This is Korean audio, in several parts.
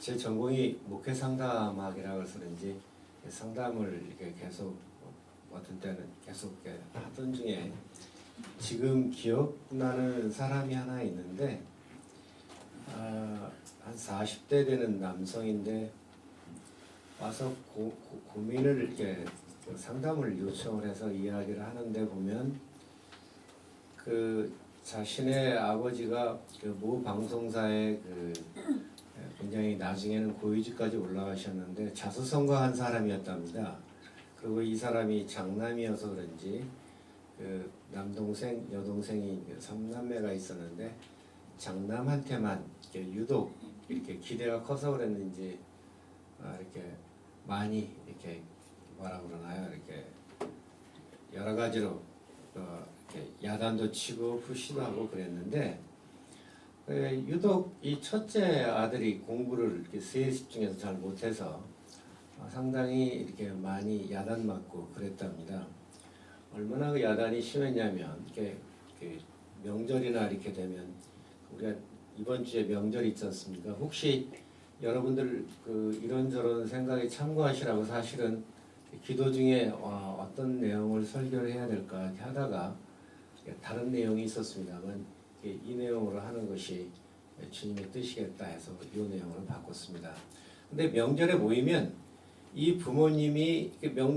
제 전공이 목회 상담학이라고 해서 그런지 상담을 이렇게 계속 어떤 때는 계속 이렇게 하던 중에 지금 기억나는 사람이 하나 있는데 한 40대 되는 남성인데 와서 고민을 이렇게 상담을 요청을 해서 이야기를 하는데 보면 그 자신의 아버지가 그 모 방송사에 그 굉장히 나중에는 고위직까지 올라가셨는데 자수성가한 사람이었답니다. 그리고 이 사람이 장남이어서 그런지 그 남동생, 여동생이 3남매가 있었는데 장남한테만 이렇게 유독 이렇게 기대가 커서 그랬는지 이렇게 많이 이렇게 뭐라 그러나요? 이렇게 여러 가지로 이렇게 야단도 치고 푸시도 하고 그랬는데 유독 이 첫째 아들이 공부를 이렇게 세 집중해서 잘 못해서 상당히 이렇게 많이 야단 맞고 그랬답니다. 얼마나 그 야단이 심했냐면 이렇게 명절이나 이렇게 되면 우리가 이번 주에 명절이 있지 않습니까? 혹시 여러분들 그 이런저런 생각에 참고하시라고 사실은 기도 중에 어떤 내용을 설교를 해야 될까 이렇게 하다가 다른 내용이 있었습니다만 이 내용으로 하는 것이 주님의 뜻이겠다 해서 이 내용으로 바꿨습니다. 근데 명절에 모이면 이 부모님이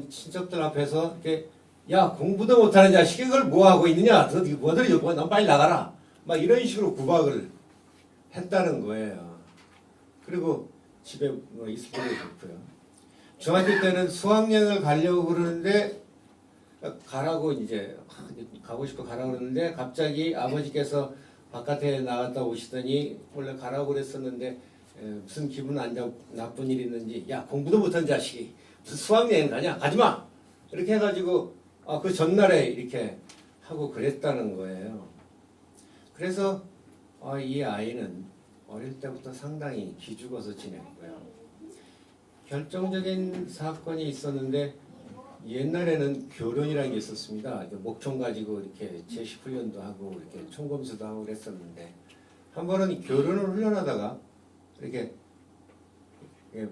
친척들 앞에서 이렇게 야 공부도 못하는 자식이 그걸 뭐 하고 있느냐? 뭐들이 너 빨리 나가라. 막 이런 식으로 구박을 했다는 거예요. 그리고 집에 뭐 있을 때도 좋고요. 중학교 때는 수학여행을 가려고 그러는데 가라고 이제 가고 싶어 가라고 그러는데 갑자기 아버지께서 바깥에 나갔다 오시더니 원래 가라고 그랬었는데 무슨 기분 안 나쁜 일이 있는지 야 공부도 못한 자식이 무슨 수학여행 가냐 가지마 이렇게 해가지고 그 전날에 이렇게 하고 그랬다는 거예요. 그래서 이 아이는 어릴 때부터 상당히 기죽어서 지냈고요. 결정적인 사건이 있었는데 옛날에는 교련이라는 게 있었습니다. 목총 가지고 이렇게 제식 훈련도 하고 이렇게 총검수도 하고 그랬었는데 한 번은 교련을 훈련하다가 이렇게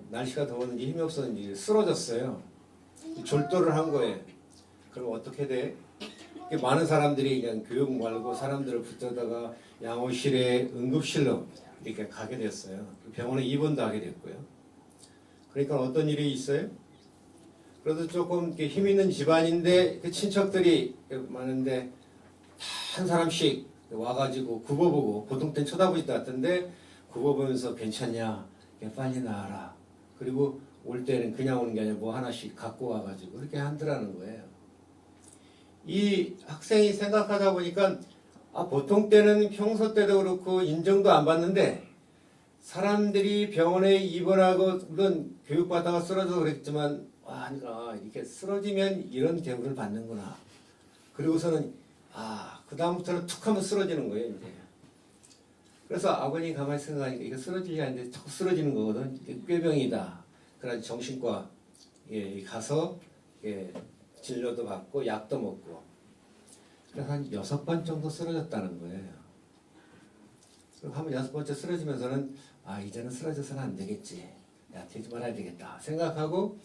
날씨가 더웠는지 힘이 없었는지 쓰러졌어요. 졸도를 한 거예요. 그럼 어떻게 돼? 많은 사람들이 그냥 교육 말고 사람들을 붙잡다가 양호실에 응급실로 이렇게 가게 됐어요. 병원에 입원도 하게 됐고요. 그러니까 어떤 일이 있어요? 그래도 조금 이렇게 힘 있는 집안인데 그 친척들이 많은데 한 사람씩 와가지고 굽어보고 보통 땐 쳐다보지도 않던데 굽어보면서 괜찮냐? 빨리 나와라. 그리고 올 때는 그냥 오는 게 아니라 뭐 하나씩 갖고 와가지고 그렇게 한다라는 거예요. 이 학생이 생각하다 보니까 보통 때는 평소 때도 그렇고 인정도 안 받는데 사람들이 병원에 입원하고 물론 교육받다가 쓰러져서 그랬지만 그러니까 이렇게 쓰러지면 이런 대우를 받는구나. 그리고서는 그 다음부터는 툭 하면 쓰러지는 거예요 이제. 그래서 아버님이 가만히 생각하니까 이거 쓰러지지 않는데 툭 쓰러지는 거거든. 꾀병이다. 그래서 정신과 가서 진료도 받고 약도 먹고. 그래서 한 6번 정도 쓰러졌다는 거예요. 그리고 한 번 6번째 쓰러지면서는 이제는 쓰러져서는 안 되겠지. 되지 말아야 되겠다 생각하고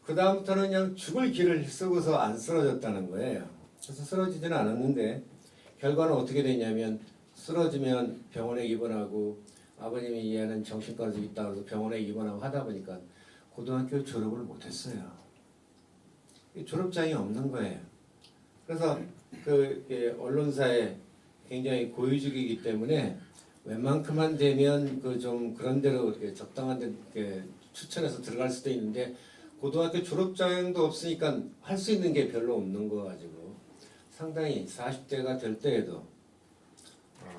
그 다음부터는 그냥 죽을 길을 쓰고서 안 쓰러졌다는 거예요. 그래서 쓰러지지는 않았는데 결과는 어떻게 됐냐면 쓰러지면 병원에 입원하고 아버님이 이 애는 정신과에서 있다고 해서 병원에 입원하고 하다 보니까 고등학교 졸업을 못했어요. 졸업장이 없는 거예요. 그래서 그 언론사에 굉장히 고위직이기 때문에 웬만큼만 되면 좀 그런 데로 적당한 데 추천해서 들어갈 수도 있는데 고등학교 졸업장도 없으니까 할 수 있는 게 별로 없는 거 가지고 상당히 40대가 될 때에도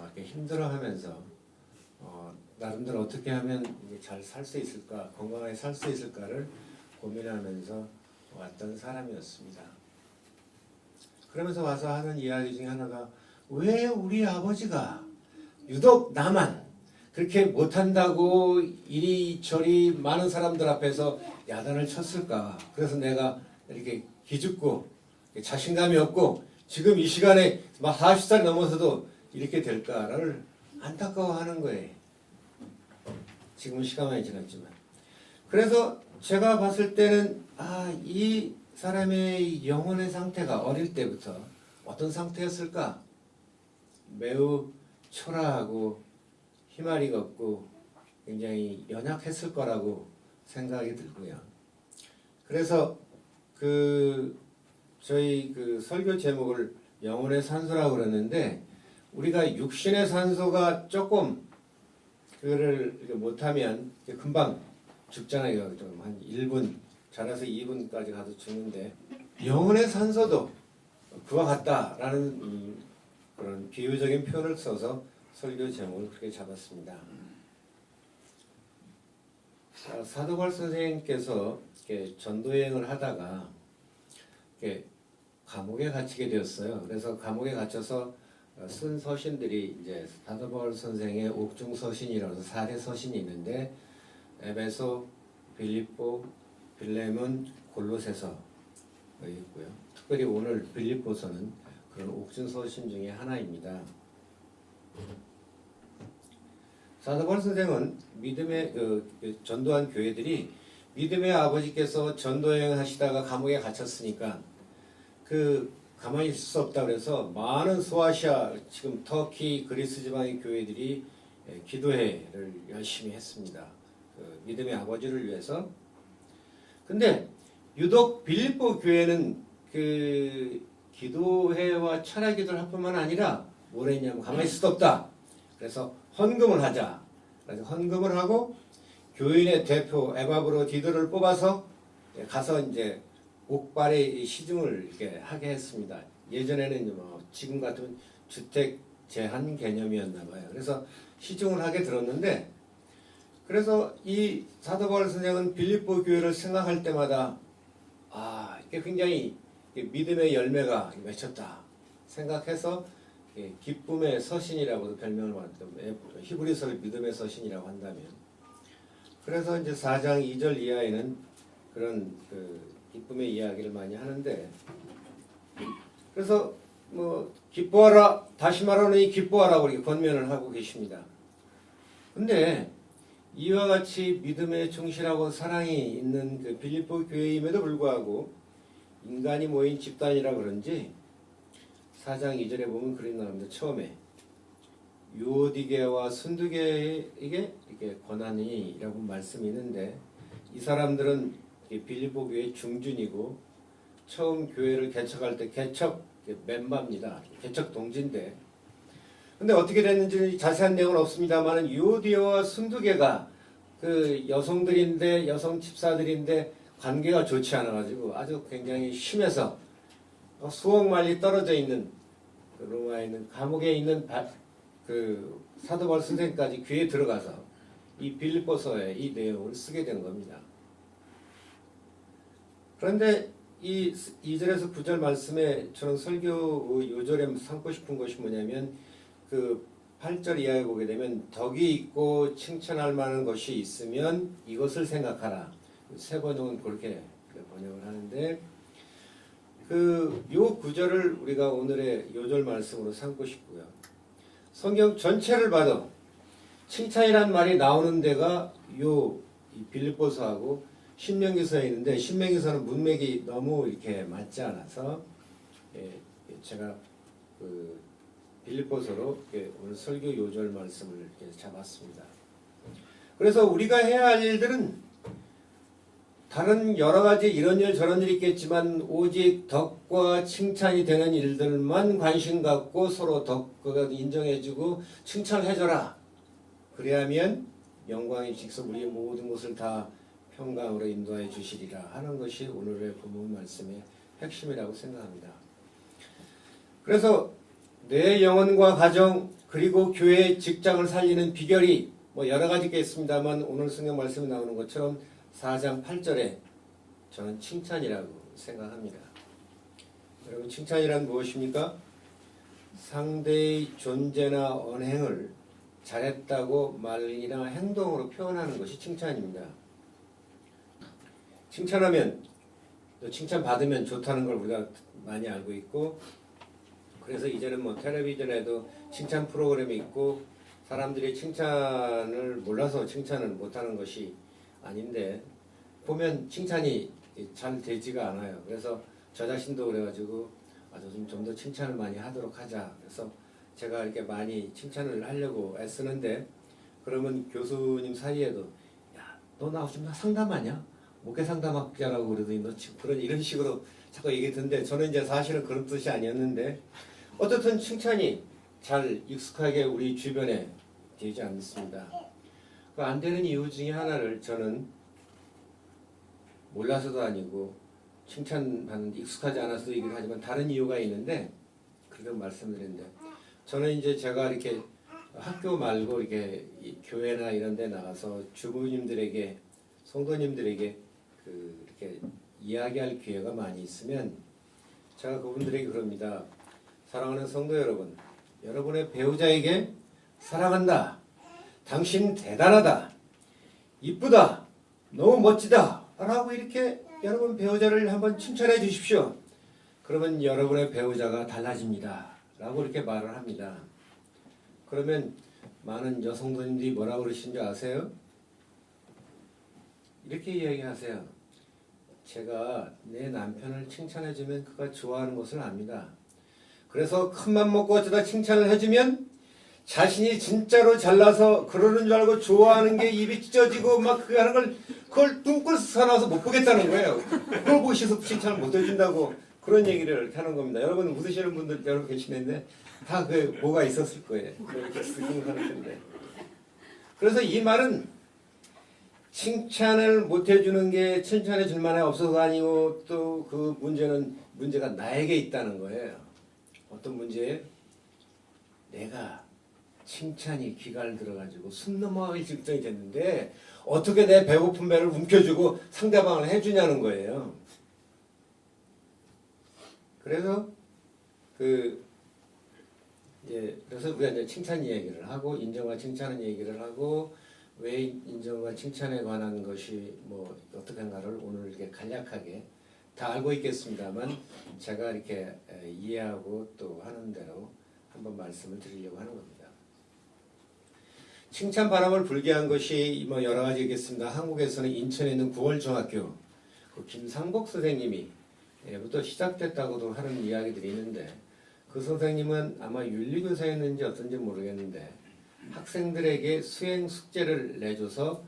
이렇게 힘들어하면서 나름대로 어떻게 하면 잘 살 수 있을까, 건강하게 살 수 있을까를 고민하면서 왔던 사람이었습니다. 그러면서 와서 하는 이야기 중에 하나가 왜 우리 아버지가 유독 나만 그렇게 못한다고 이리저리 많은 사람들 앞에서 야단을 쳤을까? 그래서 내가 이렇게 기죽고 자신감이 없고 지금 이 시간에 막 40살 넘어서도 이렇게 될까를 안타까워하는 거예요. 지금은 시간 많이 지났지만. 그래서 제가 봤을 때는 이 사람의 영혼의 상태가 어릴 때부터 어떤 상태였을까? 매우 초라하고 희마리가 없고 굉장히 연약했을 거라고 생각이 들고요. 그래서 저희 설교 제목을 영혼의 산소라고 그러는데, 우리가 육신의 산소가 조금 그거를 못하면 금방 죽잖아요. 좀 한 1분, 자라서 2분까지 가서 죽는데, 영혼의 산소도 그와 같다라는 그런 비유적인 표현을 써서 설교 제목을 그렇게 잡았습니다. 사도바울 선생님께서 전도여행을 하다가 감옥에 갇히게 되었어요. 그래서 감옥에 갇혀서 쓴 서신들이 이제 사도바울 선생의 옥중 서신이라서 4대 서신이 있는데, 에베소, 빌립보, 빌레몬, 골로새서가 있고요. 특별히 오늘 빌립보서는 그런 옥중 서신 중에 하나입니다. 사도바울 선생은 믿음의 전도한 교회들이 믿음의 아버지께서 전도여행 하시다가 감옥에 갇혔으니까 가만히 있을 수 없다 그래서 많은 소아시아, 지금 터키, 그리스 지방의 교회들이 기도회를 열심히 했습니다. 믿음의 아버지를 위해서. 근데 유독 빌립보 교회는 기도회와 철야 기도를 할 뿐만 아니라 뭘 했냐면 가만히 있을 수 없다. 그래서 헌금을 하자. 그래서 헌금을 하고 교인의 대표 에바브로 디도를 뽑아서 가서 이제 옥발의 시중을 이렇게 하게 했습니다. 예전에는 지금 같은 주택 제한 개념이었나 봐요. 그래서 시중을 하게 들었는데, 그래서 이 사도 바울 선생은 빌립보 교회를 생각할 때마다 이게 굉장히 믿음의 열매가 맺혔다 생각해서 기쁨의 서신이라고도 별명을 받았던, 히브리서를 믿음의 서신이라고 한다면, 그래서 이제 4장 2절 이하에는 그런 기쁨의 이야기를 많이 하는데, 그래서 기뻐하라, 다시 말하노니 기뻐하라고 이렇게 권면을 하고 계십니다. 근데 이와 같이 믿음에 충실하고 사랑이 있는 빌립보 교회임에도 불구하고 인간이 모인 집단이라 그런지 4장 2절에 보면 그런 나옵니다. 처음에 유오디게와 순두게에게 이렇게 권하니라고 말씀이 있는데, 이 사람들은 빌립보 교회의 중준이고 처음 교회를 개척할 때 개척 멤버입니다. 개척 동지인데, 근데 어떻게 됐는지 자세한 내용은 없습니다만 유오디게와 순두게가 여성들인데, 여성 집사들인데 관계가 좋지 않아가지고 아주 굉장히 심해서 수억 마일이 떨어져 있는 로마에 있는 감옥에 있는 사도 바울 선생까지 귀에 들어가서 이 빌립보서에 이 내용을 쓰게 된 겁니다. 그런데 이 2절에서 9절 말씀에 저는 설교 요절에 삼고 싶은 것이 뭐냐면 8절 이하에 보게 되면 덕이 있고 칭찬할 만한 것이 있으면 이것을 생각하라. 세 번역은 그렇게 번역을 하는데, 요 구절을 우리가 오늘의 요절 말씀으로 삼고 싶고요. 성경 전체를 봐도 칭찬이란 말이 나오는 데가 이 빌립보서하고 신명기서에 있는데, 신명기서는 문맥이 너무 이렇게 맞지 않아서 제가 빌립보서로 오늘 설교 요절 말씀을 이렇게 잡았습니다. 그래서 우리가 해야 할 일들은 다른 여러 가지 이런 일 저런 일이 있겠지만 오직 덕과 칭찬이 되는 일들만 관심 갖고 서로 덕을 인정해주고 칭찬해줘라. 그래야면 영광이 직접 우리의 모든 것을 다 평강으로 인도해 주시리라 하는 것이 오늘의 본문 말씀의 핵심이라고 생각합니다. 그래서 내 영혼과 가정 그리고 교회 직장을 살리는 비결이 여러 가지 있겠습니다만, 오늘 성경 말씀에 나오는 것처럼 4장 8절에 저는 칭찬이라고 생각합니다. 여러분, 칭찬이란 무엇입니까? 상대의 존재나 언행을 잘했다고 말이나 행동으로 표현하는 것이 칭찬입니다. 칭찬하면, 또 칭찬받으면 좋다는 걸 우리가 많이 알고 있고, 그래서 이제는 텔레비전에도 칭찬 프로그램이 있고 사람들이 칭찬을 몰라서 칭찬을 못하는 것이 아닌데 보면 칭찬이 잘 되지가 않아요. 그래서 저 자신도 그래가지고 좀 더 칭찬을 많이 하도록 하자. 그래서 제가 이렇게 많이 칭찬을 하려고 애쓰는데 그러면 교수님 사이에도 야, 너 나 지금 상담하냐? 목회 상담학자라고 그러더니 너 지금 그런 이런 식으로 자꾸 얘기했는데 저는 이제 사실은 그런 뜻이 아니었는데 어떻든 칭찬이 잘 익숙하게 우리 주변에 되지 않습니다. 그 안 되는 이유 중에 하나를 저는 몰라서도 아니고 칭찬받는 익숙하지 않아서 얘기를 하지만 다른 이유가 있는데 그렇게 말씀드렸는데 저는 이제 제가 이렇게 학교 말고 이렇게 교회나 이런 데 나가서 주부님들에게 성도님들에게 이렇게 이야기할 기회가 많이 있으면 제가 그분들에게 그럽니다. 사랑하는 성도 여러분, 여러분의 배우자에게 사랑한다. 당신 대단하다. 이쁘다. 너무 멋지다. 라고 이렇게 여러분 배우자를 한번 칭찬해 주십시오. 그러면 여러분의 배우자가 달라집니다. 라고 이렇게 말을 합니다. 그러면 많은 여성분들이 뭐라고 그러신 줄 아세요? 이렇게 이야기하세요. 제가 내 남편을 칭찬해주면 그가 좋아하는 것을 압니다. 그래서 큰맘 먹고 어쩌다 칭찬을 해주면 자신이 진짜로 잘나서 그러는 줄 알고 좋아하는 게 입이 찢어지고 막 그거 하는 걸 그걸 뚱글 사놔서 못 보겠다는 거예요. 그걸 보시서 칭찬을 못 해준다고 그런 얘기를 이렇게 하는 겁니다. 여러분 웃으시는 분들 여러분 계시는데 다 그 뭐가 있었을 거예요. 그렇게 생각하는 건데. 그래서 이 말은 칭찬을 못 해주는 게 칭찬해 줄 만한 없어서가 아니고 또 그 문제가 나에게 있다는 거예요. 어떤 문제예요? 내가 칭찬이 귀가를 들어가지고 숨 넘어가기 직전이 됐는데 어떻게 내 배고픈 배를 움켜쥐고 상대방을 해주냐는 거예요. 그래서 그래서 우리가 이제 칭찬 얘기를 하고 인정과 칭찬은 얘기를 하고 왜 인정과 칭찬에 관한 것이 뭐 어떻게 한가를 오늘 이렇게 간략하게 다 알고 있겠습니다만 제가 이렇게 이해하고 또 하는 대로 한번 말씀을 드리려고 하는 겁니다. 칭찬 바람을 불게 한 것이 뭐 여러 가지 있겠습니다. 한국에서는 인천에 있는 9월 중학교 그 김상복 선생님이 부터 시작됐다고도 하는 이야기들이 있는데 그 선생님은 아마 윤리교사였는지 어떤지 모르겠는데 학생들에게 수행 숙제를 내줘서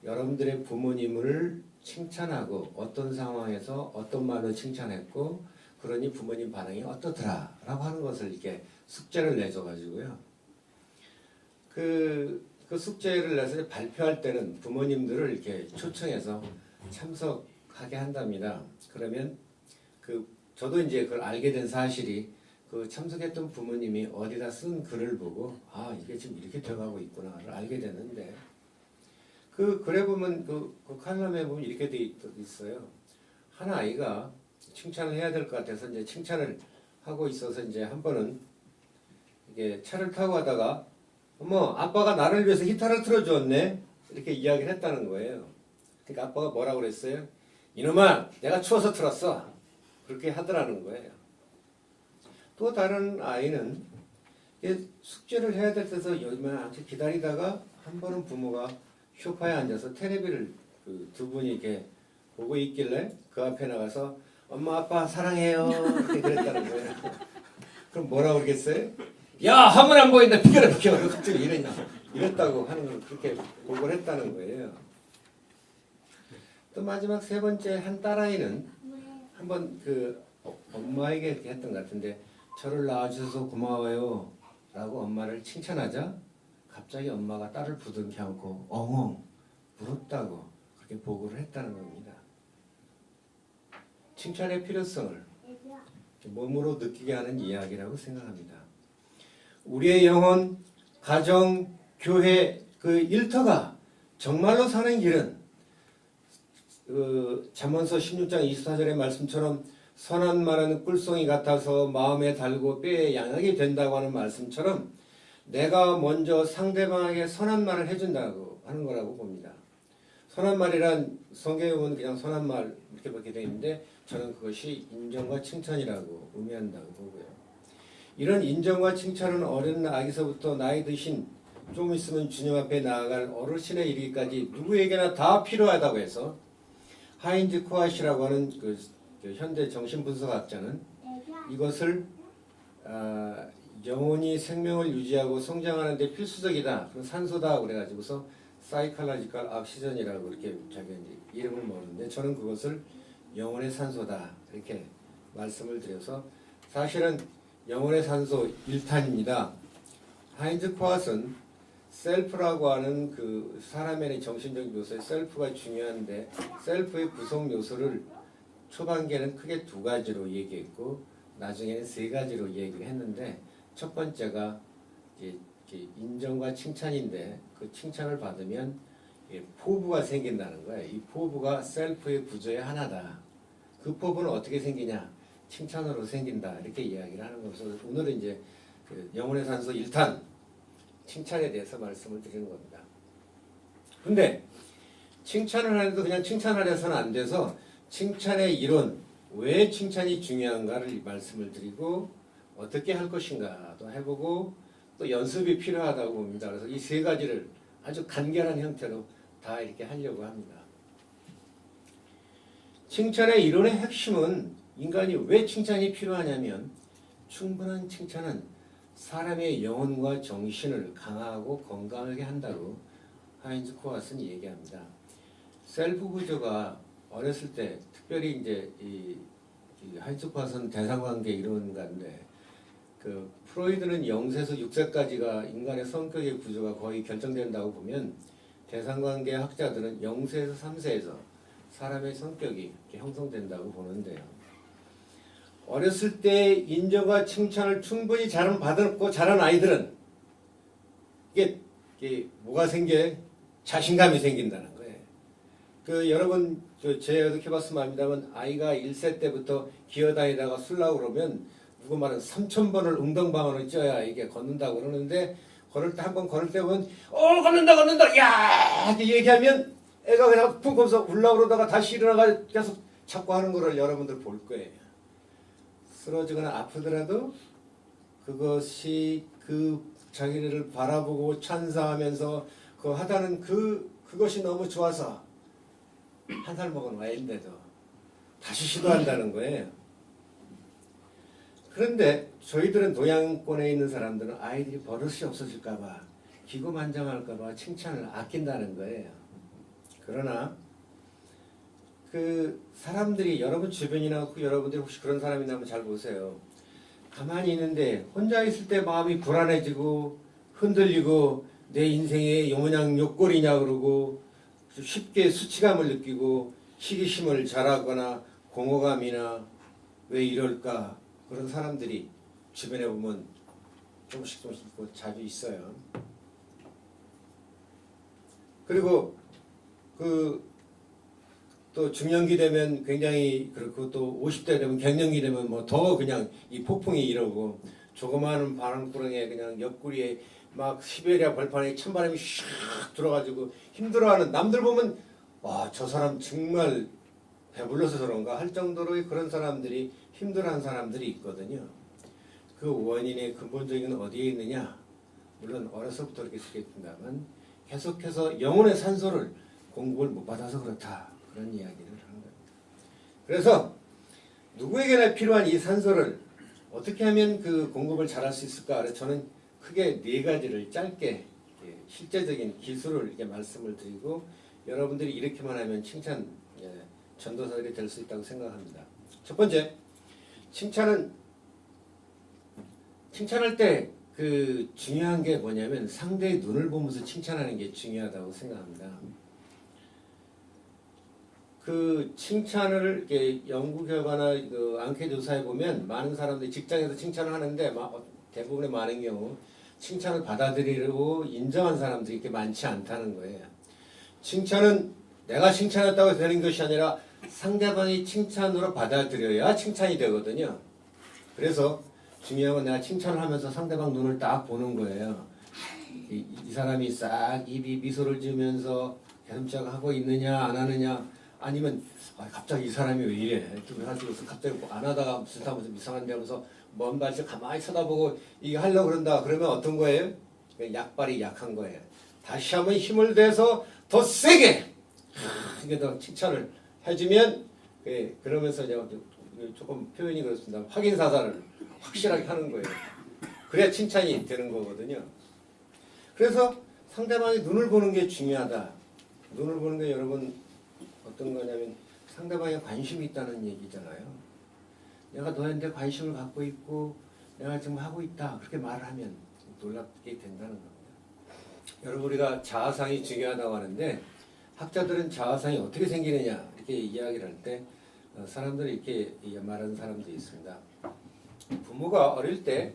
여러분들의 부모님을 칭찬하고 어떤 상황에서 어떤 말로 칭찬했고 그러니 부모님 반응이 어떻더라 라고 하는 것을 이렇게 숙제를 내줘가지고요. 그 숙제를 내서 발표할 때는 부모님들을 이렇게 초청해서 참석하게 한답니다. 그러면 저도 이제 그걸 알게 된 사실이 그 참석했던 부모님이 어디다 쓴 글을 보고 아 이게 지금 이렇게 돼가고 있구나를 알게 됐는데 그 글에 보면 그 칼럼에 보면 이렇게 돼 있어요. 한 아이가 칭찬을 해야 될 것 같아서 이제 칭찬을 하고 있어서 이제 한 번은 이게 차를 타고 가다가 어머 아빠가 나를 위해서 히타를 틀어주었네 이렇게 이야기를 했다는 거예요. 그러니까 아빠가 뭐라고 그랬어요? 이놈아 내가 추워서 틀었어 그렇게 하더라는 거예요. 또 다른 아이는 숙제를 해야 될 때서 요즘에 기다리다가 한 번은 부모가 소파에 앉아서 텔레비를 두 분이 이렇게 보고 있길래 그 앞에 나가서 엄마 아빠 사랑해요 이렇게 그랬다는 거예요. 그럼 뭐라고 그러겠어요? 야 화면 안 보인다 비켜라 비켜 너 갑자기 이랬다고 하는 걸 그렇게 보고를 했다는 거예요. 또 마지막 세 번째 한 딸아이는 한번 엄마에게 이렇게 했던 것 같은데 저를 낳아주셔서 고마워요 라고 엄마를 칭찬하자 갑자기 엄마가 딸을 부둥켜 안고 엉엉 울었다고 그렇게 보고를 했다는 겁니다. 칭찬의 필요성을 몸으로 느끼게 하는 이야기라고 생각합니다. 우리의 영혼, 가정, 교회 그 일터가 정말로 사는 길은 잠언서 16장 24절의 말씀처럼 선한 말은 꿀송이 같아서 마음에 달고 뼈에 양하게 된다고 하는 말씀처럼 내가 먼저 상대방에게 선한 말을 해준다고 하는 거라고 봅니다. 선한 말이란 성경에 보면 그냥 선한 말 이렇게밖에 되어 있는데 저는 그것이 인정과 칭찬이라고 의미한다고 보고요. 이런 인정과 칭찬은 어린 아기서부터 나이 드신 좀 있으면 주님 앞에 나아갈 어르신에 이르기까지 누구에게나 다 필요하다고 해서 하인즈 코아시라고 하는 그 현대 정신분석학자는 이것을 영혼이 생명을 유지하고 성장하는 데 필수적이다. 그런 산소다 그래가지고서 사이칼라지컬 옥시전이라고 이렇게 자기 이름을 먹는데 저는 그것을 영혼의 산소다 이렇게 말씀을 드려서 사실은 영혼의 산소 1탄입니다. 하인즈 코앗은 셀프라고 하는 그 사람의 정신적 요소의 셀프가 중요한데 셀프의 구성 요소를 초반기에는 크게 두 가지로 얘기했고 나중에는 세 가지로 얘기를 했는데 첫 번째가 이제 인정과 칭찬인데 그 칭찬을 받으면 포부가 생긴다는 거예요. 이 포부가 셀프의 구조의 하나다. 그 포부는 어떻게 생기냐? 칭찬으로 생긴다. 이렇게 이야기를 하는 거라서 오늘은 이제 그 영혼의 산소 1탄 칭찬에 대해서 말씀을 드리는 겁니다. 근데 칭찬을 하는데도 그냥 칭찬을 해서는 안 돼서 칭찬의 이론, 왜 칭찬이 중요한가를 말씀을 드리고 어떻게 할 것인가도 해보고 또 연습이 필요하다고 봅니다. 그래서 이 세 가지를 아주 간결한 형태로 다 이렇게 하려고 합니다. 칭찬의 이론의 핵심은 인간이 왜 칭찬이 필요하냐면 충분한 칭찬은 사람의 영혼과 정신을 강하고 건강하게 한다고 하인즈 코아스는 얘기합니다. 셀프 구조가 어렸을 때 특별히 이제 이 하인즈 코아스는 대상관계 이론가인데 그 프로이드는 0세에서 6세까지가 인간의 성격의 구조가 거의 결정된다고 보면 대상관계 학자들은 0세에서 3세에서 사람의 성격이 이렇게 형성된다고 보는데요. 어렸을 때 인정과 칭찬을 충분히 받았고 자란 아이들은 이게 뭐가 생겨? 자신감이 생긴다는 거예요. 그 여러분 제가 해봤으면 압니다만 아이가 1세 때부터 기어다니다가 술라고 그러면 누구 말은 3,000번을 웅덩방아로 쪄야 이게 걷는다고 그러는데 걸을 때 한 번 걸을 때 보면 걷는다 야 이렇게 얘기하면 애가 그냥 푹 거기서 울라 그러다가 다시 일어나가 계속 자꾸 하는 거를 여러분들 볼 거예요. 쓰러지거나 아프더라도 그것이 그 자기를 바라보고 찬사하면서 그 하다는 그것이 너무 좋아서 한 살 먹은 아이인데도 다시 시도한다는 거예요. 그런데 저희들은 동양권에 있는 사람들은 아이들이 버릇이 없어질까봐 기고만장할까봐 칭찬을 아낀다는 거예요. 그러나 그 사람들이 여러분 주변이나 여러분들이 혹시 그런 사람이 있다면 잘 보세요. 가만히 있는데 혼자 있을 때 마음이 불안해지고 흔들리고 내 인생에 뭐냥 욕골이냐 그러고 쉽게 수치감을 느끼고 시기심을 잘하거나 공허감이나 왜 이럴까 그런 사람들이 주변에 보면 조금씩 자주 있어요. 그리고 또 중년기 되면 굉장히 그렇고 또 50대 되면 갱년기 되면 뭐 더 그냥 이 폭풍이 이러고 조그마한 바람구렁에 그냥 옆구리에 막 시베리아 벌판에 찬바람이 샥 들어가지고 힘들어하는 남들 보면 와 저 사람 정말 배불러서 그런가 할 정도로 그런 사람들이 힘들어하는 사람들이 있거든요. 그 원인의 근본적인 어디에 있느냐? 물론 어려서부터 이렇게 쓰겠습니다만 계속해서 영혼의 산소를 공급을 못 받아서 그렇다. 그런 이야기를 하는 겁니다. 그래서 누구에게나 필요한 이 산소를 어떻게 하면 그 공급을 잘할 수 있을까? 그래서 저는 크게 네 가지를 짧게 실제적인 기술을 이렇게 말씀을 드리고 여러분들이 이렇게만 하면 칭찬 전도사들이 될 수 있다고 생각합니다. 첫 번째, 칭찬할 때 그 중요한 게 뭐냐면 상대의 눈을 보면서 칭찬하는 게 중요하다고 생각합니다. 그 칭찬을 이렇게 연구 결과나 그 앙케 조사해 보면 많은 사람들이 직장에서 칭찬을 하는데 대부분의 많은 경우 칭찬을 받아들이고 인정한 사람들이 이렇게 많지 않다는 거예요. 칭찬은 내가 칭찬했다고 되는 것이 아니라 상대방이 칭찬으로 받아들여야 칭찬이 되거든요. 그래서 중요한 건 내가 칭찬을 하면서 상대방 눈을 딱 보는 거예요. 이 사람이 싹 입이 미소를 지으면서 개슴짝하고 있느냐 안 하느냐 아니면 갑자기 이 사람이 왜 이래 그래서 갑자기 안 하다가 무슨 좀 이상한데 하면서 먼 발치 가만히 쳐다보고 이게 하려고 그런다 그러면 어떤 거예요? 약발이 약한 거예요. 다시 한번 힘을 내서 더 세게 이게 더 칭찬을 해주면 그러면서 제가 조금 표현이 그렇습니다. 확인 사살을 확실하게 하는 거예요. 그래야 칭찬이 되는 거거든요. 그래서 상대방의 눈을 보는 게 중요하다. 눈을 보는 게 여러분 어떤 거냐면 상대방에 관심이 있다는 얘기잖아요. 내가 너한테 관심을 갖고 있고 내가 지금 하고 있다. 그렇게 말을 하면 놀랍게 된다는 겁니다. 여러분 우리가 자아상이 중요하다고 하는데 학자들은 자아상이 어떻게 생기느냐 이렇게 이야기를 할 때 사람들이 이렇게 말하는 사람들이 있습니다. 부모가 어릴 때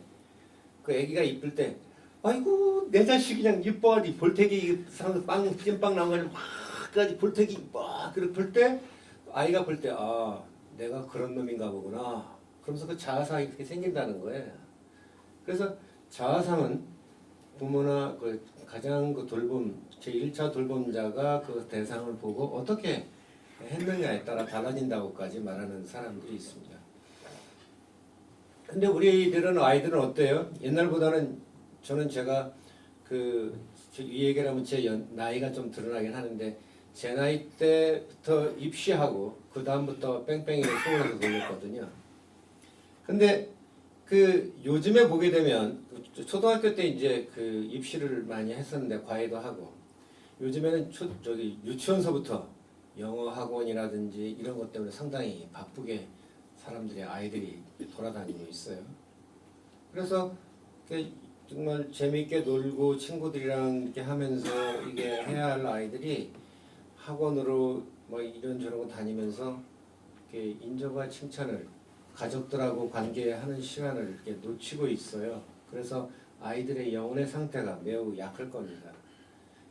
그 아기가 이쁠 때 아이고 내 자식이 그냥 이뻐가지고 볼태기 사람들 빵 찐빵 나오면 막까지 볼태기 막 그렇게 볼 때 아이가 볼 때 아 내가 그런 놈인가 보구나 그러면서 그 자아상이 그렇게 생긴다는 거예요. 그래서 자아상은 부모나 그 가장 그 돌봄 제1차 돌봄자가 그 대상을 보고 어떻게 했느냐에 따라 달라진다고까지 말하는 사람들이 있습니다. 근데 우리들은 아이들은 어때요? 옛날보다는 저는 제가 이 얘기를 하면 제 나이가 좀 드러나긴 하는데 제 나이 때부터 입시하고 그 다음부터 뺑뺑이를 서울에서 돌렸거든요. 근데 요즘에 보게 되면 초등학교 때 이제 입시를 많이 했었는데 과외도 하고 요즘에는 유치원서부터 영어 학원이라든지 이런 것 때문에 상당히 바쁘게 사람들이 아이들이 돌아다니고 있어요. 그래서 정말 재미있게 놀고 친구들이랑 이렇게 하면서 이게 해야 할 아이들이 학원으로 뭐 이런저런 거 다니면서 이렇게 인정과 칭찬을 가족들하고 관계하는 시간을 이렇게 놓치고 있어요. 그래서 아이들의 영혼의 상태가 매우 약할 겁니다.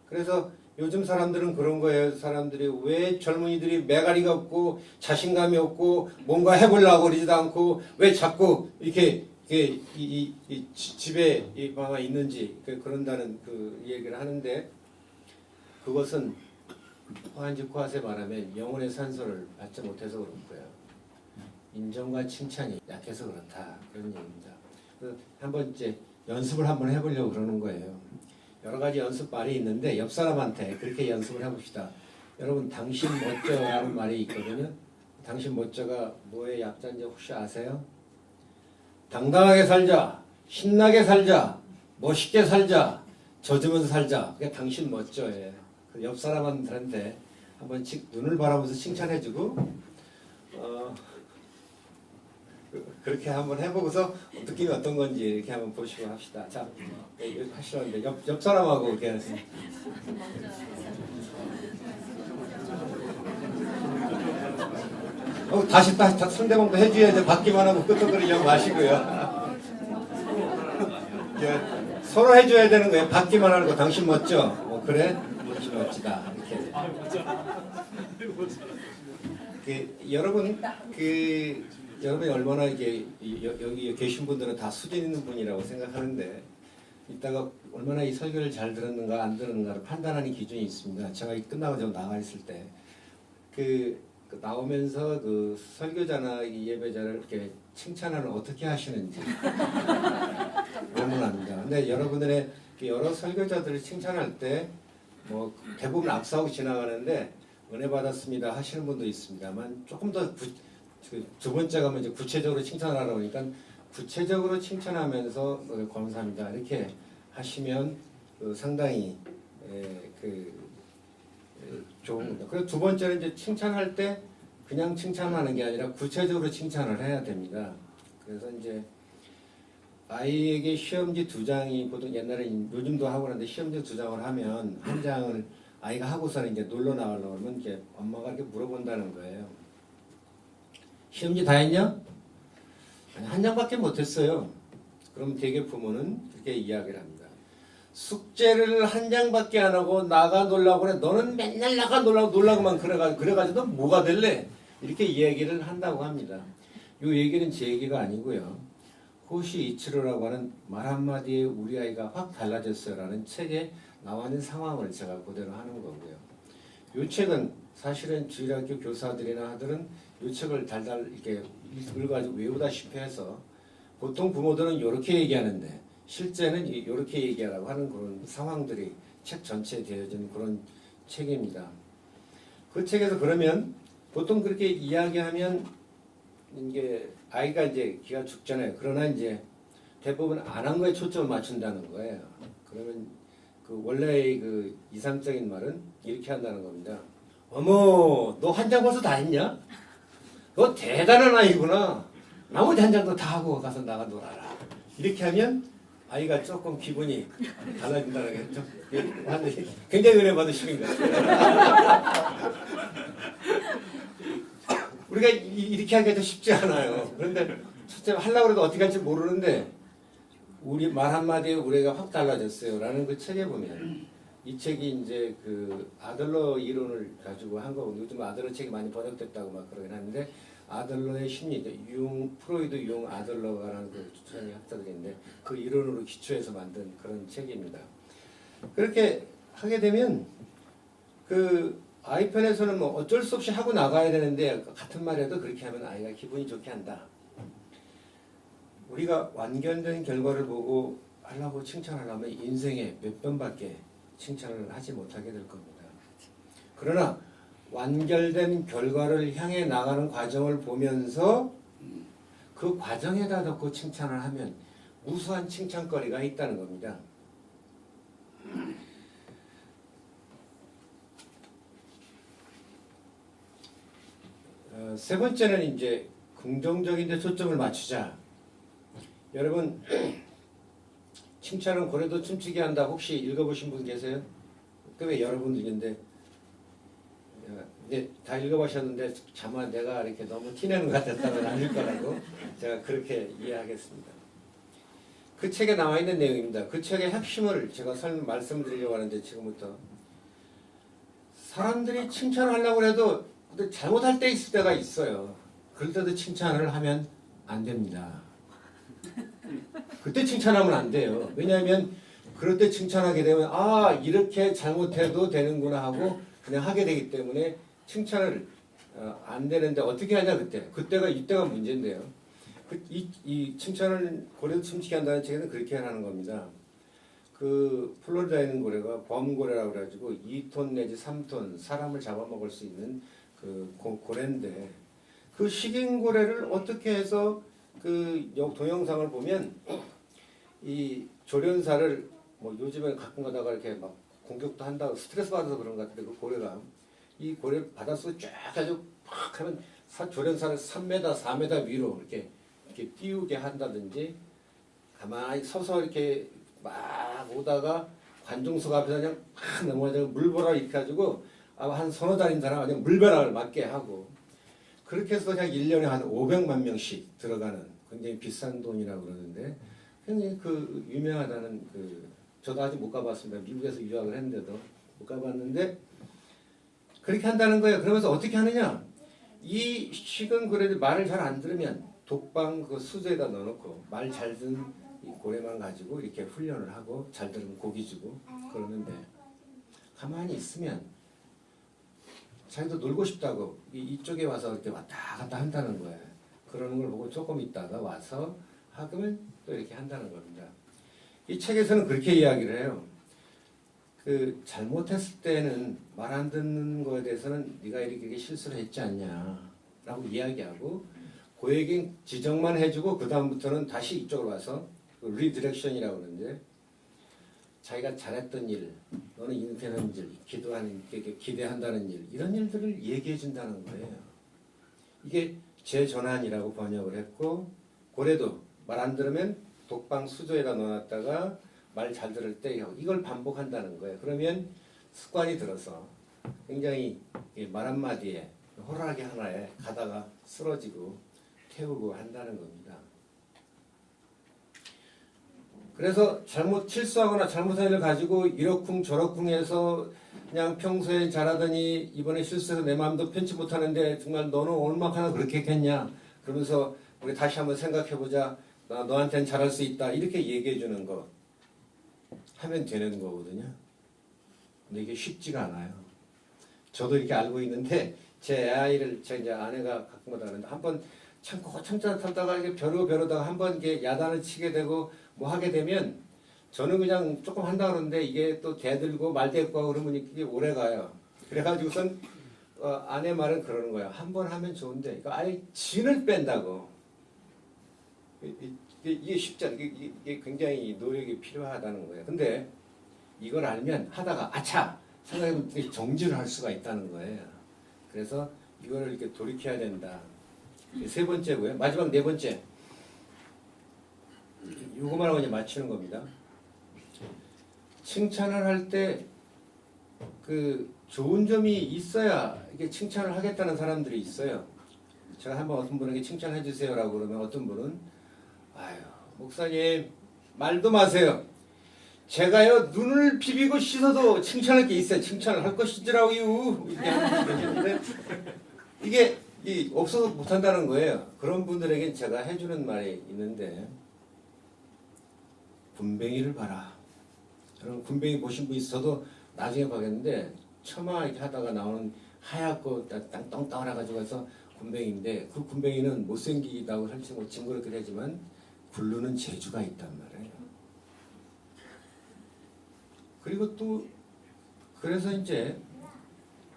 그래서 요즘 사람들은 그런 거예요. 사람들이 왜 젊은이들이 매가리가 없고 자신감이 없고 뭔가 해보려고 그러지도 않고 왜 자꾸 이렇게 집에 있는지 그런다는 그 얘기를 하는데 그것은 화한직화세 말하면 영혼의 산소를 받지 못해서 그런 거예요. 인정과 칭찬이 약해서 그렇다 그런 얘기입니다. 그래서 한번 이제 연습을 한번 해보려고 그러는 거예요. 여러 가지 연습 말이 있는데 옆 사람한테 그렇게 연습을 해봅시다. 여러분 당신 멋져라는 말이 있거든요. 당신 멋져가 뭐의 약자인지 혹시 아세요? 당당하게 살자, 신나게 살자, 멋있게 살자, 젖으면서 살자. 그게 당신 멋져예요. 옆 사람한테 한번 눈을 바라보면서 칭찬해주고 그렇게 한번 해보고서 느낌이 어떤 건지 이렇게 한번 보시고 합시다. 자, 하시라는데 옆 사람하고 이렇게 해서 다시 상대방도 해줘야지 받기만 하고 끄떡거리지 마시고요. 서로 해줘야 되는 거예요. 받기만 하고 당신 멋져. 그래? 당신 멋지다. 이렇게 여러분이 얼마나 여기 계신 분들은 다 수준 있는 분이라고 생각하는데 이따가 얼마나 이 설교를 잘 들었는가 안 들었는가를 판단하는 기준이 있습니다. 제가 끝나고 좀 나가 있을 때 나오면서 설교자나 이 예배자를 이렇게 칭찬을 어떻게 하시는지 질문합니다. 근데 여러분들의 여러 설교자들을 칭찬할 때 뭐 대부분 앞서고 지나가는데 은혜 받았습니다 하시는 분도 있습니다만 조금 더 두 번째 가면 이제 구체적으로 칭찬하라고 하니까 구체적으로 칭찬하면서 감사합니다 이렇게 하시면 상당히 좋은 겁니다. 그리고 두 번째는 이제 칭찬할 때 그냥 칭찬하는 게 아니라 구체적으로 칭찬을 해야 됩니다. 그래서 이제 아이에게 시험지 2장이 보통 옛날에 요즘도 하고 그러는데 시험지 2장을 하면 한 장을 아이가 하고서는 이제 놀러 나가려고 하면 이렇게 엄마가 이렇게 물어본다는 거예요. 시험지 다 했냐? 아니, 한 장밖에 못했어요. 그럼 되게 부모는 그렇게 이야기를 합니다. 숙제를 한 장밖에 안 하고 나가 놀라고 그래. 너는 맨날 나가 놀라고만 그래가지고 너 뭐가 될래? 이렇게 이야기를 한다고 합니다. 이 얘기는 제 얘기가 아니고요. 호시 이치로라고 하는 말 한마디에 우리 아이가 확 달라졌어요라는 책에 나와 있는 상황을 제가 그대로 하는 거고요. 이 책은 사실은 주일학교 교사들이나 하들은 이 책을 달달 이렇게 읽어가지고 외우다시피 해서 보통 부모들은 이렇게 얘기하는데 실제는 이렇게 얘기하라고 하는 그런 상황들이 책 전체에 되어진 그런 책입니다. 그 책에서 그러면 보통 그렇게 이야기하면 이게 아이가 이제 기가 죽잖아요. 그러나 이제 대부분 안 한 거에 초점을 맞춘다는 거예요. 그러면 그 원래의 그 이상적인 말은 이렇게 한다는 겁니다. 어머, 너 한 장 벌써 다 했냐? 너 대단한 아이구나. 나머지 한 장도 다 하고 가서 나가 놀아라. 이렇게 하면 아이가 조금 기분이 달라진다는 게 굉장히 은혜 받으시는 것 같아요. 우리가 이렇게 하기가 쉽지 않아요. 그런데 첫째 하려고 해도 어떻게 할지 모르는데 우리 말 한마디에 우리가 확 달라졌어요. 라는 그 책에 보면 이 책이 이제 그 아들러 이론을 가지고 한 거고 요즘 아들러 책이 많이 번역됐다고 막 그러긴 하는데 아들러의 심리, 프로이드, 융, 아들러라는 그 추천의 학자들인데 그 이론으로 기초해서 만든 그런 책입니다. 그렇게 하게 되면 그 아이편에서는 뭐 어쩔 수 없이 하고 나가야 되는데 같은 말에도 그렇게 하면 아이가 기분이 좋게 한다. 우리가 완결된 결과를 보고 하려고 칭찬하려면 인생에 몇 번밖에 칭찬을 하지 못하게 될 겁니다. 그러나 완결된 결과를 향해 나가는 과정을 보면서 그 과정에다 놓고 칭찬을 하면 우수한 칭찬거리가 있다는 겁니다. 세 번째는 이제 긍정적인 데 초점을 맞추자. 여러분 칭찬은 고래도 춤추게 한다. 혹시 읽어보신 분 계세요? 왜 여러분들인데 다 읽어보셨는데 차마 내가 이렇게 너무 티내는 것 같았다면 아닐 거라고 제가 그렇게 이해하겠습니다. 그 책에 나와 있는 내용입니다. 그 책의 핵심을 제가 말씀드리려고 하는데 지금부터 사람들이 칭찬하려고 해도 근데 잘못할 때 있을 때가 있어요. 그럴 때도 칭찬을 하면 안 됩니다. 그때 칭찬하면 안 돼요. 왜냐하면 그럴 때 칭찬하게 되면 아 이렇게 잘못해도 되는구나 하고 그냥 하게 되기 때문에 칭찬을 안 되는데 어떻게 하냐 이때가 문제인데요. 이 칭찬을 고래도 춤추게 한다는 책에는 그렇게 하는 겁니다. 그 플로리다에 있는 고래가 범고래라고 그래가지고 2톤 내지 3톤 사람을 잡아먹을 수 있는 그 고래인데 그 식인고래를 어떻게 해서 그 동영상을 보면 이 조련사를 뭐 요즘에 가끔 가다가 이렇게 막 공격도 한다고 스트레스 받아서 그런 것 같은데 그 고래가 이 고래 바닷속에 쫙 가지고 팍 하면 조련사를 3m, 4m 위로 이렇게 띄우게 한다든지 가만히 서서 이렇게 막 오다가 관중석 앞에서 그냥 팍 넘어가서 물보라 이렇게 가지고 한 서너 달인 사람 그냥 물벼락을 맞게 하고 그렇게 해서 그냥 1년에 한 500만 명씩 들어가는 굉장히 비싼 돈이라고 그러는데 굉장히 그 유명하다는 저도 아직 못 가봤습니다. 미국에서 유학을 했는데도 못 가봤는데 그렇게 한다는 거예요. 그러면서 어떻게 하느냐? 이 식은 고래들 말을 잘 안 들으면 독방 그 수저에다 넣어놓고 말 잘 듣는 이 고래만 가지고 이렇게 훈련을 하고 잘 들으면 고기 주고 그러는데 가만히 있으면 자기도 놀고 싶다고 이쪽에 와서 이렇게 왔다 갔다 한다는 거예요. 그러는 걸 보고 조금 있다가 와서 하면 또 이렇게 한다는 겁니다. 이 책에서는 그렇게 이야기를 해요. 그 잘못했을 때는 말 안 듣는 거에 대해서는 네가 이렇게 실수를 했지 않냐라고 이야기하고 고에게 지적만 해주고 그 다음부터는 다시 이쪽으로 와서 리디렉션이라고 그러는데 자기가 잘했던 일, 너는 인생하는 일, 기대한다는 일 이런 일들을 얘기해 준다는 거예요. 이게 재전환이라고 번역을 했고 고래도 말 안 들으면 독방 수조에다 넣어놨다가 말 잘 들을 때 이걸 반복한다는 거예요. 그러면 습관이 들어서 굉장히 말 한마디에 호랑이 하나에 가다가 쓰러지고 태우고 한다는 겁니다. 그래서 실수하거나 잘못한 일을 가지고 이러쿵 저러쿵 해서 그냥 평소에 잘하더니 이번에 실수해서 내 마음도 편치 못하는데 정말 너는 얼마나 그렇게 했겠냐 그러면서 우리 다시 한번 생각해보자. 너한테는 잘할 수 있다. 이렇게 얘기해 주는 거 하면 되는 거거든요. 근데 이게 쉽지가 않아요. 저도 이렇게 알고 있는데 제 아이를 제 이제 아내가 가끔가다 하는데 한번 참고 참다가 이게 벼르다가 한번 이게 야단을 치게 되고 뭐 하게 되면 저는 그냥 조금 한다 그러는데 이게 또 대들고 말대꾸하고 그러면 이게 오래 가요. 그래가지고선 아내 말은 그러는 거야. 한 번 하면 좋은데 그러니까 아예 진을 뺀다고. 이게 쉽지 않아. 이게 굉장히 노력이 필요하다는 거예요. 근데 이걸 알면 하다가 아차 생각해보면 정지를 할 수가 있다는 거예요. 그래서 이거를 이렇게 돌이켜야 된다. 세 번째고요. 마지막 네 번째. 요거만 하고 이제 맞추는 겁니다. 칭찬을 할 때 그 좋은 점이 있어야 이게 칭찬을 하겠다는 사람들이 있어요. 제가 한번 어떤 분에게 칭찬해 주세요라고 그러면 어떤 분은 아유 목사님 말도 마세요. 제가요 눈을 비비고 씻어도 칭찬할 게 있어요. 칭찬을 할 것이지라고요. 이렇게 이게 없어서 못한다는 거예요. 그런 분들에게 제가 해주는 말이 있는데 군뱅이를 봐라. 여러분 군뱅이 보신 분 있어도 나중에 봐겠는데 처마 이렇게 하다가 나오는 하얗고 똥똥하나 가지고 해서 군뱅이인데 그 군뱅이는 못생기다고 설치 못 징그럽게 되지만 굴르는 재주가 있단 말이에요. 그리고 또 그래서 이제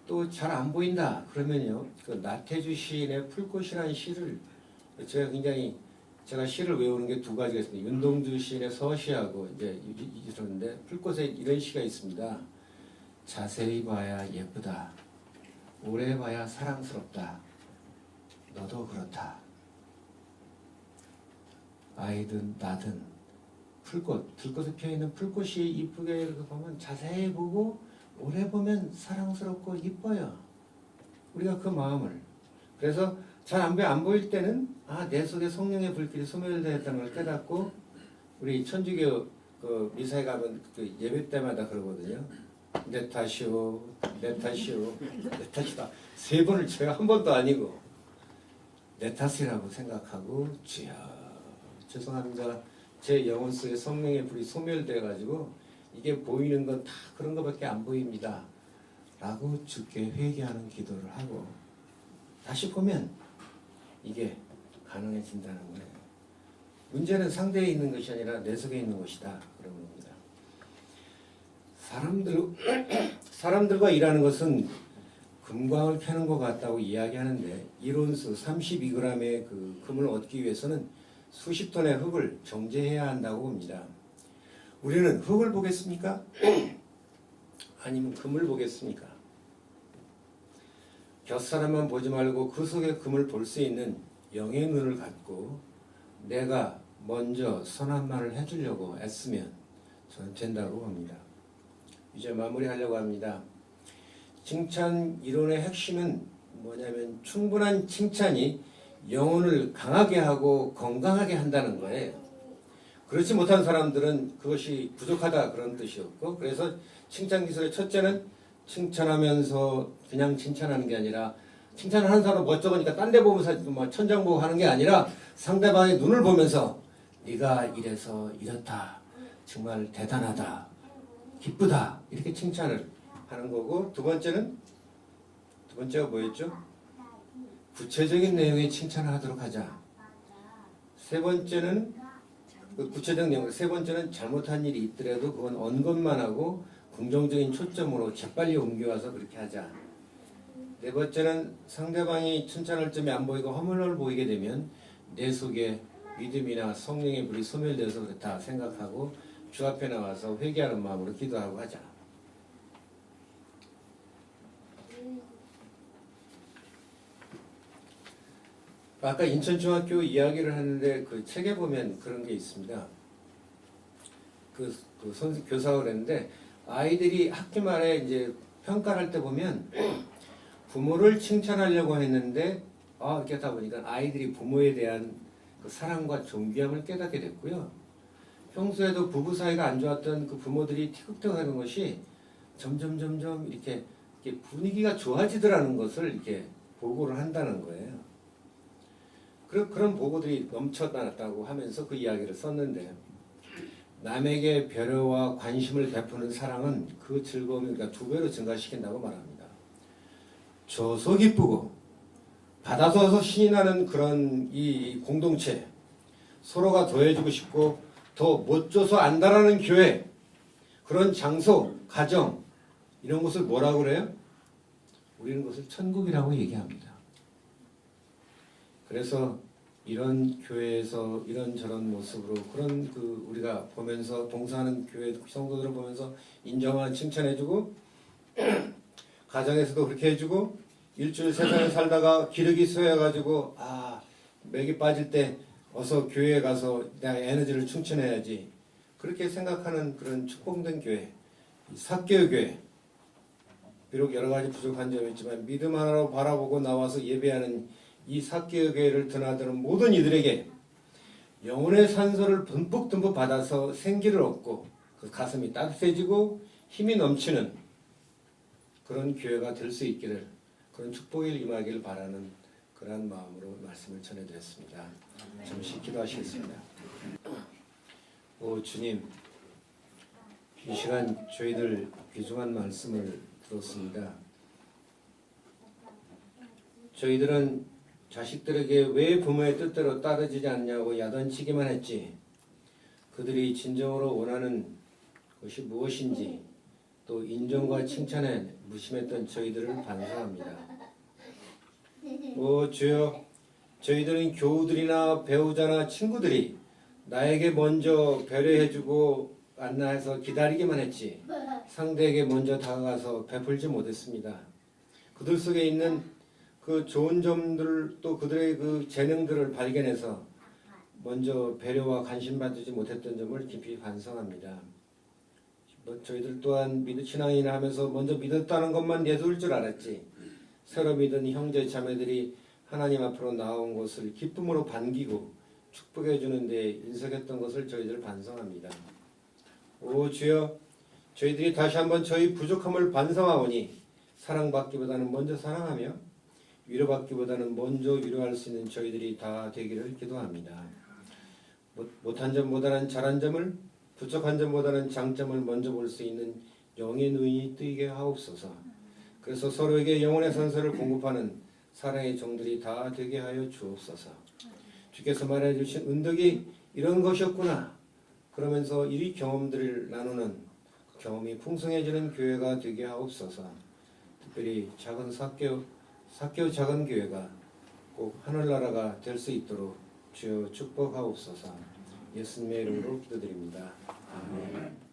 또 잘 안 보인다 그러면요 그 나태주 시인의 풀꽃이라는 시를 제가 시를 외우는 게 두 가지가 있습니다. 윤동주 시인의 서시하고 이제 이러는데 풀꽃에 이런 시가 있습니다. 자세히 봐야 예쁘다. 오래 봐야 사랑스럽다. 너도 그렇다. 아이든 나든 풀꽃, 들꽃에 피어있는 풀꽃이 이쁘게 이렇게 보면 자세히 보고 오래 보면 사랑스럽고 이뻐요. 우리가 그 마음을. 그래서 잘 안 보일 때는 내 속에 성령의 불길이 소멸되었다는 걸 깨닫고 우리 천주교 그 미사에 가면 그 예배 때마다 그러거든요. 내 탓이오, 내 탓이오, 내 탓이다. 세 번을 제가 한 번도 아니고 내 탓이라고 생각하고 주여 죄송합니다. 제 영혼 속에 성령의 불이 소멸돼가지고 이게 보이는 건 다 그런 것밖에 안 보입니다. 라고 주께 회개하는 기도를 하고 다시 보면 이게 가능해진다는 거예요. 문제는 상대에 있는 것이 아니라 내 속에 있는 것이다. 그런 겁니다. 사람들과 일하는 것은 금광을 캐는 것 같다고 이야기하는데 1온스 32g의 그 금을 얻기 위해서는 수십 톤의 흙을 정제해야 한다고 봅니다. 우리는 흙을 보겠습니까? 아니면 금을 보겠습니까? 곁사람만 보지 말고 그 속에 금을 볼 수 있는 영의 눈을 갖고 내가 먼저 선한 말을 해주려고 애쓰면 저는 된다고 봅니다. 이제 마무리하려고 합니다. 칭찬 이론의 핵심은 뭐냐면 충분한 칭찬이 영혼을 강하게 하고 건강하게 한다는 거예요. 그렇지 못한 사람들은 그것이 부족하다 그런 뜻이었고 그래서 칭찬 기술의 첫째는 칭찬하면서 그냥 칭찬하는 게 아니라 칭찬하는 사람은 멋쩍으니까 딴 데 보면서 뭐 천장 보고 하는 게 아니라 상대방의 눈을 보면서 네가 이래서 이렇다. 정말 대단하다. 기쁘다. 이렇게 칭찬을 하는 거고 두 번째가 뭐였죠? 구체적인 내용의 칭찬을 하도록 하자. 세 번째는 구체적 내용. 세 번째는 잘못한 일이 있더라도 그건 언급만 하고 긍정적인 초점으로 재빨리 옮겨와서 그렇게 하자. 네 번째는 상대방이 칭찬할 점이 안 보이고 허물을 보이게 되면 내 속에 믿음이나 성령의 불이 소멸되어서 그렇다 생각하고 주 앞에 나와서 회개하는 마음으로 기도하고 하자. 아까 인천중학교 이야기를 하는데 그 책에 보면 그런 게 있습니다. 교사가 그랬는데 아이들이 학기 말에 이제 평가를 할 때 보면 부모를 칭찬하려고 했는데 이렇게 하다 보니까 아이들이 부모에 대한 그 사랑과 존귀함을 깨닫게 됐고요. 평소에도 부부 사이가 안 좋았던 그 부모들이 티격태격하는 것이 점점 이렇게 분위기가 좋아지더라는 것을 이렇게 보고를 한다는 거예요. 그런 보고들이 넘쳐나왔다고 하면서 그 이야기를 썼는데 남에게 배려와 관심을 베푸는 사랑은 그 즐거움을 그러니까 2배로 증가시킨다고 말합니다. 줘서 기쁘고 받아서 신이 나는 그런 이 공동체 서로가 더해주고 싶고 더 못 줘서 안다라는 교회, 그런 장소, 가정, 이런 것을 뭐라고 그래요? 우리는 그것을 천국이라고 얘기합니다. 그래서 이런 교회에서 이런저런 모습으로 그런 우리가 보면서 봉사하는 교회 성도들을 보면서 인정하는 칭찬해주고 가정에서도 그렇게 해주고 일주일 세상에 살다가 기력이 쇠해가지고 맥이 빠질 때 어서 교회에 가서 내가 에너지를 충전해야지 그렇게 생각하는 그런 축복된 교회, 삭개의 교회, 비록 여러 가지 부족한 점이 있지만 믿음 하나로 바라보고 나와서 예배하는 이 삭개의 교회를 드나드는 모든 이들에게 영혼의 산소를 듬뿍 받아서 생기를 얻고 그 가슴이 따뜻해지고 힘이 넘치는 그런 교회가 될 수 있기를, 그런 축복이 임하기를 바라는 그러한 마음으로 말씀을 전해드렸습니다. 잠시 기도하시겠습니다. 오 주님, 이 시간 저희들 귀중한 말씀을 들었습니다. 저희들은 자식들에게 왜 부모의 뜻대로 따르지 않냐고 야단치기만 했지, 그들이 진정으로 원하는 것이 무엇인지 또 인정과 칭찬에 무심했던 저희들을 반성합니다. 오 주여, 저희들은 교우들이나 배우자나 친구들이 나에게 먼저 배려해주고 안내해서 기다리기만 했지 상대에게 먼저 다가가서 베풀지 못했습니다. 그들 속에 있는 그 좋은 점들 또 그들의 그 재능들을 발견해서 먼저 배려와 관심 받지 못했던 점을 깊이 반성합니다. 저희들 또한 신앙이나 하면서 먼저 믿었다는 것만 내세울 줄 알았지, 새로 믿은 형제 자매들이 하나님 앞으로 나온 것을 기쁨으로 반기고 축복해 주는 데 인석했던 것을 저희들 반성합니다. 오 주여, 저희들이 다시 한번 저희 부족함을 반성하오니 사랑받기보다는 먼저 사랑하며 위로받기보다는 먼저 위로할 수 있는 저희들이 다 되기를 기도합니다. 못한 점보다는 잘한 점을, 부족한 점보다는 장점을 먼저 볼 수 있는 영의 눈이 뜨이게 하옵소서. 그래서 서로에게 영혼의 선서를 공급하는 사랑의 종들이 다 되게 하여 주옵소서. 주께서 말해주신 은덕이 이런 것이었구나, 그러면서 이 경험들을 나누는 경험이 풍성해지는 교회가 되게 하옵소서. 특별히 작은 삭개의 작은 교회가 꼭 하늘나라가 될 수 있도록 주여 축복하옵소서. 예수님의 이름으로 기도드립니다. 아멘.